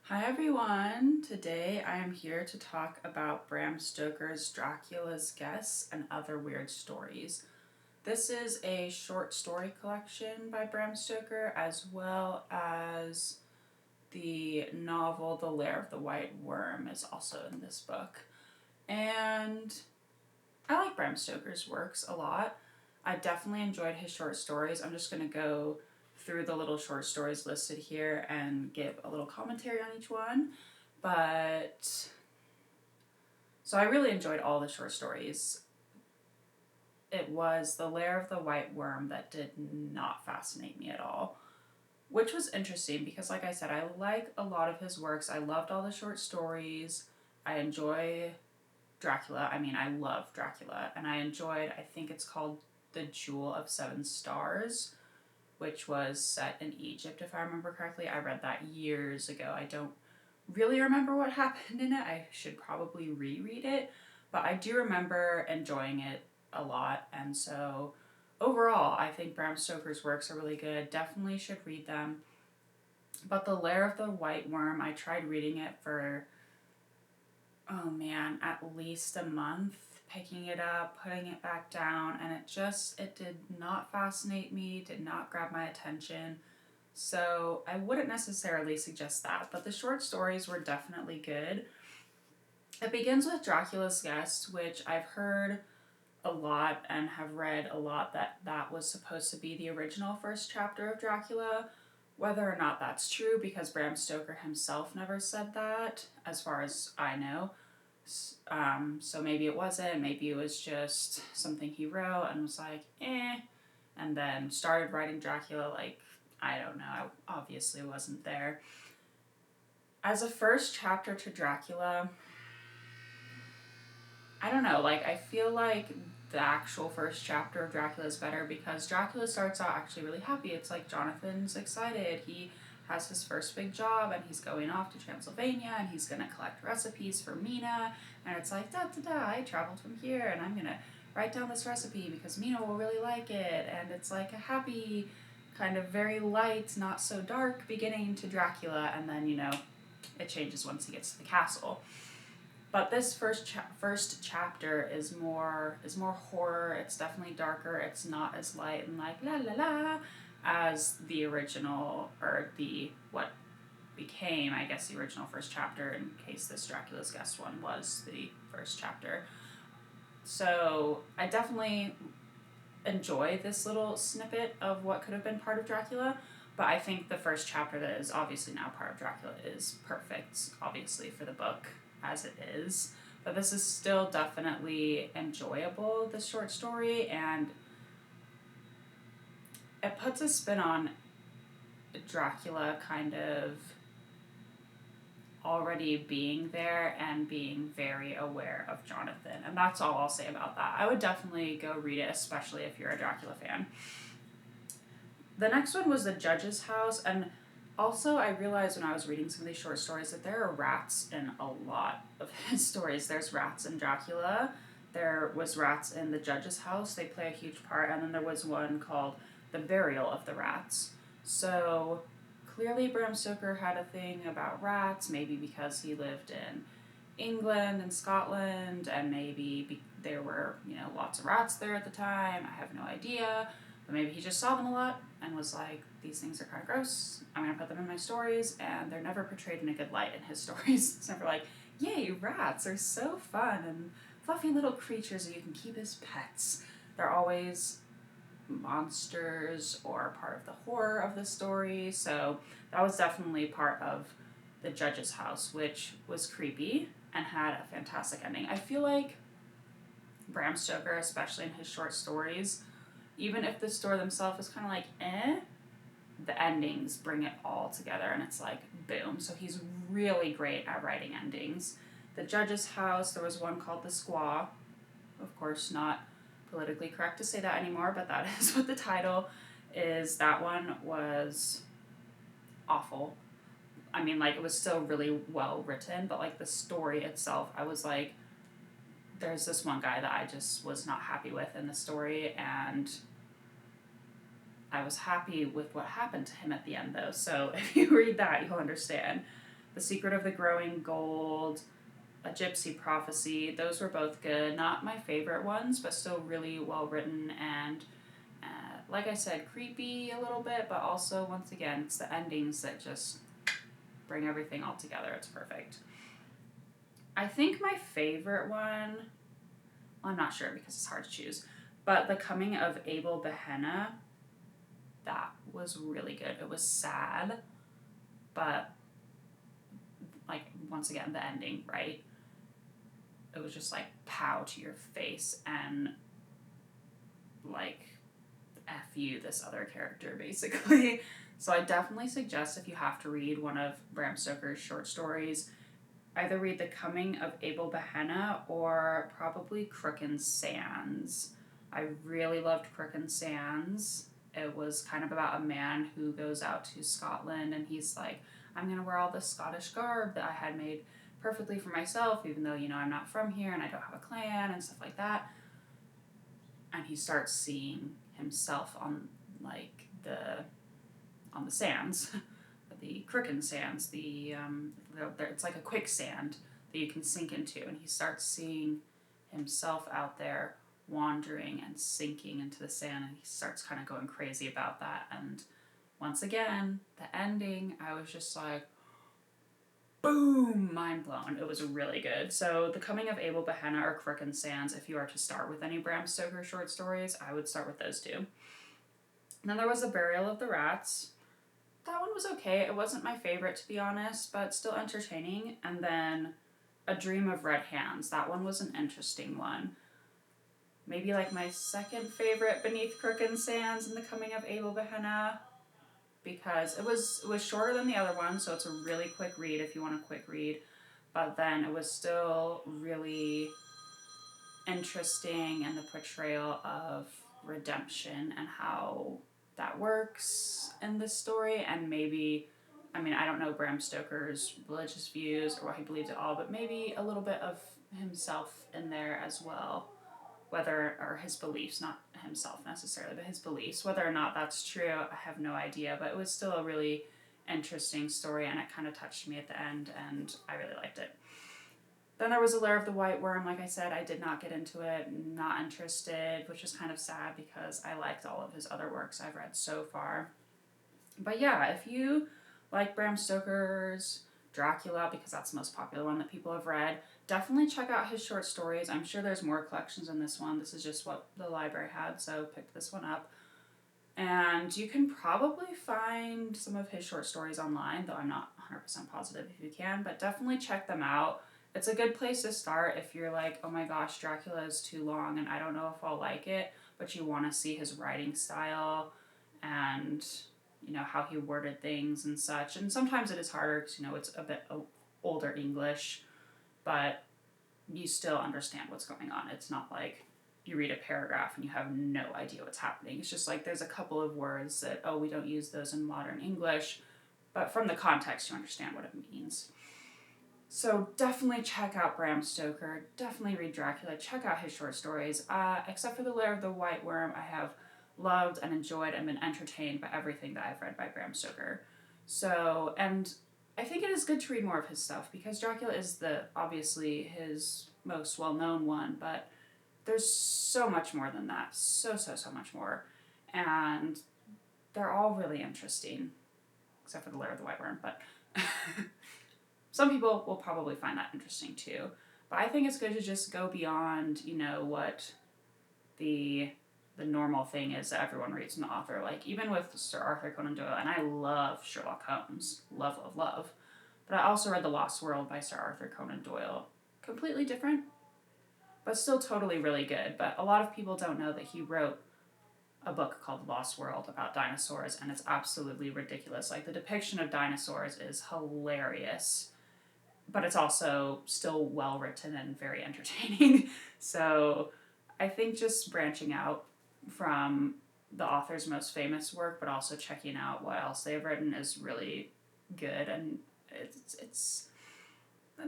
Hi everyone! Today I am here to talk about Bram Stoker's Dracula's Guess and Other Weird Stories. This is a short story collection by Bram Stoker as well as the novel The Lair of the White Worm is also in this book. And I like Bram Stoker's works a lot. I definitely enjoyed his short stories. I'm just going to go through the little short stories listed here and give a little commentary on each one. But so I really enjoyed all the short stories. It was The Lair of the White Worm that did not fascinate me at all, which was interesting because, like I said, I like a lot of his works. I loved all the short stories. I enjoy Dracula. I love Dracula. And I enjoyed, I think it's called The Jewel of Seven Stars, which was set in Egypt, if I remember correctly. I read that years ago. I don't really remember what happened in it. I should probably reread it, but I do remember enjoying it a lot. And so overall, I think Bram Stoker's works are really good. Definitely should read them. But The Lair of the White Worm, I tried reading it for, at least a month, picking it up, putting it back down, and it did not fascinate me, did not grab my attention. So I wouldn't necessarily suggest that, but the short stories were definitely good. It begins with Dracula's Guest, which I've heard a lot and have read a lot that was supposed to be the original first chapter of Dracula. Whether or not that's true, because Bram Stoker himself never said that, as far as I know. So maybe it wasn't, maybe it was just something he wrote and was like, and then started writing Dracula, I don't know, I obviously wasn't there. As a first chapter to Dracula, I don't know, I feel like the actual first chapter of Dracula is better because Dracula starts out actually really happy. It's like Jonathan's excited. He has his first big job and he's going off to Transylvania and he's going to collect recipes for Mina. And it's like, I traveled from here and I'm going to write down this recipe because Mina will really like it. And it's like a happy, kind of very light, not so dark beginning to Dracula. And then, it changes once he gets to the castle. But this first chapter is more horror. It's definitely darker. It's not as light and like la la la as the original, or the what became, I guess, the original first chapter, in case this Dracula's Guest one was the first chapter. So I definitely enjoy this little snippet of what could have been part of Dracula, but I think the first chapter that is obviously now part of Dracula is perfect, obviously, for the book as it is. But this is still definitely enjoyable, this short story, and it puts a spin on Dracula kind of already being there and being very aware of Jonathan. And that's all I'll say about that. I would definitely go read it, especially if you're a Dracula fan. The next one was The Judge's House, and also I realized when I was reading some of these short stories that there are rats in a lot of his stories. There's rats in Dracula, there was rats in The Judge's House, they play a huge part, and then there was one called The Burial of the Rats. So clearly Bram Stoker had a thing about rats, maybe because he lived in England and Scotland, and maybe there were, lots of rats there at the time. I have no idea. But maybe he just saw them a lot and was like, these things are kind of gross. I'm going to put them in my stories, and they're never portrayed in a good light in his stories. It's never like, yay, rats are so fun and fluffy little creatures that you can keep as pets. They're always monsters or part of the horror of the story. So that was definitely part of The Judge's House, which was creepy and had a fantastic ending. I feel like Bram Stoker, especially in his short stories, even if the story themselves is kind of like the endings bring it all together and it's like boom. So he's really great at writing endings. The Judge's House, there was one called The Squaw. Of course, not politically correct to say that anymore, but that is what the title is. That one was awful. It was still really well written, but the story itself, I was like, there's this one guy that I just was not happy with in the story, and I was happy with what happened to him at the end, though. So if you read that, you'll understand. The Secret of the Growing Gold, A Gypsy Prophecy. Those were both good. Not my favorite ones, but still really well written and, like I said, creepy a little bit, but also, once again, it's the endings that just bring everything all together. It's perfect. I think my favorite one, well, I'm not sure because it's hard to choose, but The Coming of Abel Behenna, that was really good. It was sad, but, like, once again, the ending, right? It was just like pow to your face and like F you, this other character, basically. So I definitely suggest, if you have to read one of Bram Stoker's short stories, either read The Coming of Abel Behenna or probably Crook and Sands. I really loved Crook and Sands. It was kind of about a man who goes out to Scotland and he's like, I'm going to wear all this Scottish garb that I had made perfectly for myself, even though, you know, I'm not from here and I don't have a clan and stuff like that. And he starts seeing himself on, like, on the sands, the Crook Sands, it's like a quicksand that you can sink into, and he starts seeing himself out there wandering and sinking into the sand, and he starts kind of going crazy about that. And once again, the ending, I was just like, boom, mind blown. It was really good. So The Coming of Abel Behenna or Crook and Sands, if you are to start with any Bram Stoker short stories, I would start with those two. And then there was A Burial of the Rats. That one was okay. It wasn't my favorite, to be honest, but still entertaining. And then A Dream of Red Hands. That one was an interesting one. Maybe like my second favorite beneath Crook and Sands and The Coming of Abel Behenna, because it was shorter than the other one, so it's a really quick read if you want a quick read. But then it was still really interesting in the portrayal of redemption and how that works in this story. And maybe, I mean, I don't know Bram Stoker's religious views or what he believes at all, but maybe a little bit of himself in there as well. Or his beliefs, not himself necessarily, but his beliefs. Whether or not that's true, I have no idea, but it was still a really interesting story, and it kind of touched me at the end, and I really liked it. Then there was A Lair of the White Worm. Like I said, I did not get into it, not interested, which is kind of sad because I liked all of his other works I've read so far. But yeah, if you like Bram Stoker's Dracula, because that's the most popular one that people have read, definitely check out his short stories. I'm sure there's more collections in this one. This is just what the library had, so picked this one up. And you can probably find some of his short stories online, though I'm not 100% positive if you can, but definitely check them out. It's a good place to start if you're like, oh my gosh, Dracula is too long and I don't know if I'll like it, but you want to see his writing style and, you know, how he worded things and such. And sometimes it is harder because, you know, it's a bit older English, but you still understand what's going on. It's not like you read a paragraph and you have no idea what's happening. It's just like there's a couple of words that, oh, we don't use those in modern English, but from the context you understand what it means. So definitely check out Bram Stoker, definitely read Dracula, check out his short stories. Except for The Lair of the White Worm, I have loved and enjoyed and been entertained by everything that I've read by Bram Stoker. So, and I think it is good to read more of his stuff because Dracula is obviously his most well-known one, but there's so much more than that. So much more. And they're all really interesting, except for The Lair of the White Worm, but some people will probably find that interesting too. But I think it's good to just go beyond, you know, what the normal thing is that everyone reads from the author. Like, even with Sir Arthur Conan Doyle, and I love Sherlock Holmes. Love, love, love. But I also read The Lost World by Sir Arthur Conan Doyle. Completely different, but still totally really good. But a lot of people don't know that he wrote a book called Lost World about dinosaurs, and it's absolutely ridiculous. Like, the depiction of dinosaurs is hilarious, but it's also still well written and very entertaining. So I think just branching out from the author's most famous work, but also checking out what else they've written is really good. And it's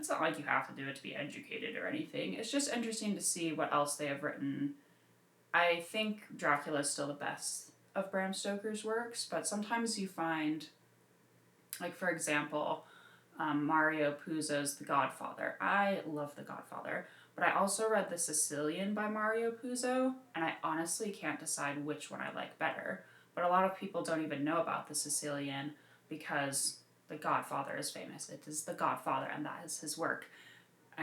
not like you have to do it to be educated or anything. It's just interesting to see what else they have written. I think Dracula is still the best of Bram Stoker's works, but sometimes you find, like, for example, Mario Puzo's The Godfather. I love The Godfather, but I also read The Sicilian by Mario Puzo, and I honestly can't decide which one I like better. But a lot of people don't even know about The Sicilian because The Godfather is famous. It is The Godfather, and that is his work.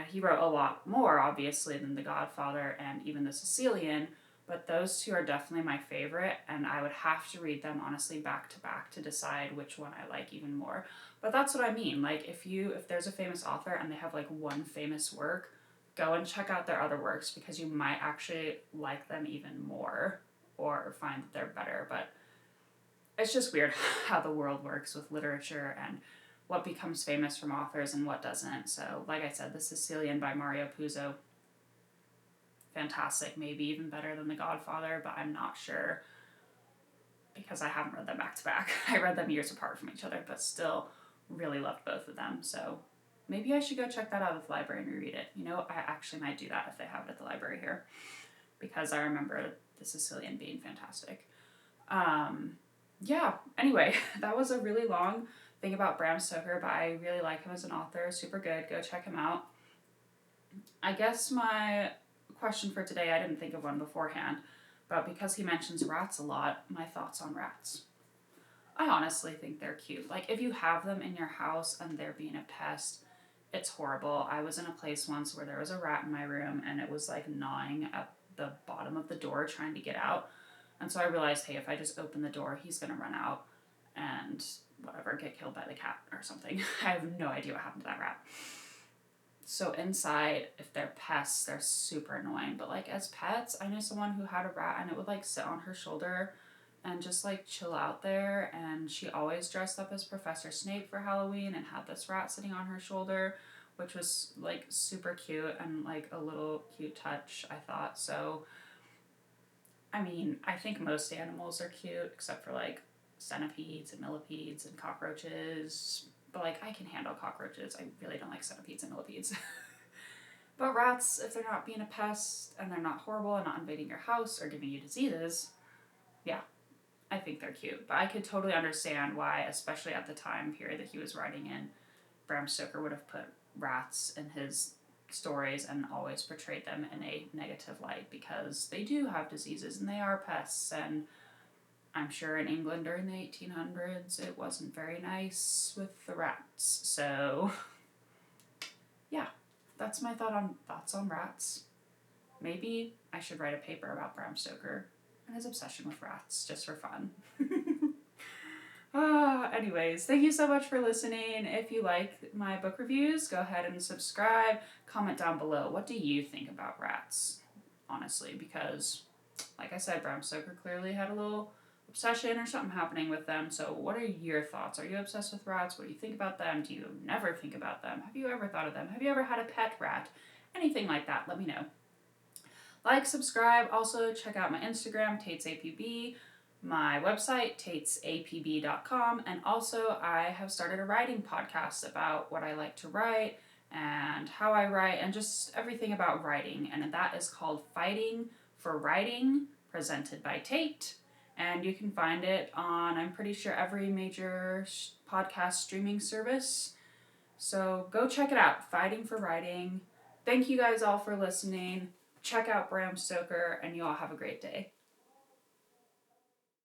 He wrote a lot more, obviously, than The Godfather and even The Sicilian, but those two are definitely my favorite, and I would have to read them, honestly, back to back to decide which one I like even more. But that's what I mean. Like, if there's a famous author and they have, like, one famous work, go and check out their other works because you might actually like them even more or find that they're better. But it's just weird how the world works with literature and what becomes famous from authors and what doesn't. So, like I said, The Sicilian by Mario Puzo, fantastic, maybe even better than The Godfather, but I'm not sure because I haven't read them back to back. I read them years apart from each other, but still really loved both of them. So maybe I should go check that out at the library and reread it. You know, I actually might do that if they have it at the library here because I remember The Sicilian being fantastic. Yeah, anyway, that was a really long thing about Bram Stoker, but I really like him as an author. Super good. Go check him out. I guess my question for today, I didn't think of one beforehand, but because he mentions rats a lot, my thoughts on rats. I honestly think they're cute. Like, if you have them in your house and they're being a pest, it's horrible. I was in a place once where there was a rat in my room and it was like gnawing at the bottom of the door trying to get out. And so I realized, hey, if I just open the door, he's going to run out and whatever, get killed by the cat or something. I have no idea what happened to that rat. So inside, if they're pests, they're super annoying. But like as pets, I knew someone who had a rat and it would like sit on her shoulder and just like chill out there. And she always dressed up as Professor Snape for Halloween and had this rat sitting on her shoulder, which was like super cute and like a little cute touch, I thought. So, I mean, I think most animals are cute except for like centipedes and millipedes and cockroaches. But like, I can handle cockroaches. I really don't like centipedes and millipedes. But rats, if they're not being a pest and they're not horrible and not invading your house or giving you diseases, yeah, I think they're cute. But I could totally understand why, especially at the time period that he was writing in, Bram Stoker would have put rats in his stories and always portrayed them in a negative light because they do have diseases and they are pests, and I'm sure in England during the 1800s it wasn't very nice with the rats. So yeah, that's my thoughts on rats. Maybe I should write a paper about Bram Stoker and his obsession with rats just for fun. Anyways, thank you so much for listening. If you like my book reviews, go ahead and subscribe. Comment down below. What do you think about rats? Honestly, because like I said, Bram Stoker clearly had a little obsession or something happening with them. So what are your thoughts? Are you obsessed with rats? What do you think about them? Do you never think about them? Have you ever thought of them? Have you ever had a pet rat? Anything like that, let me know. Like, subscribe. Also, check out my Instagram, TatesAPB, my website, tatesapb.com, and also I have started a writing podcast about what I like to write and how I write and just everything about writing, and that is called Fighting for Writing, presented by Tate, and you can find it on, I'm pretty sure, every major podcast streaming service, so go check it out, Fighting for Writing. Thank you guys all for listening. Check out Bram Stoker, and you all have a great day.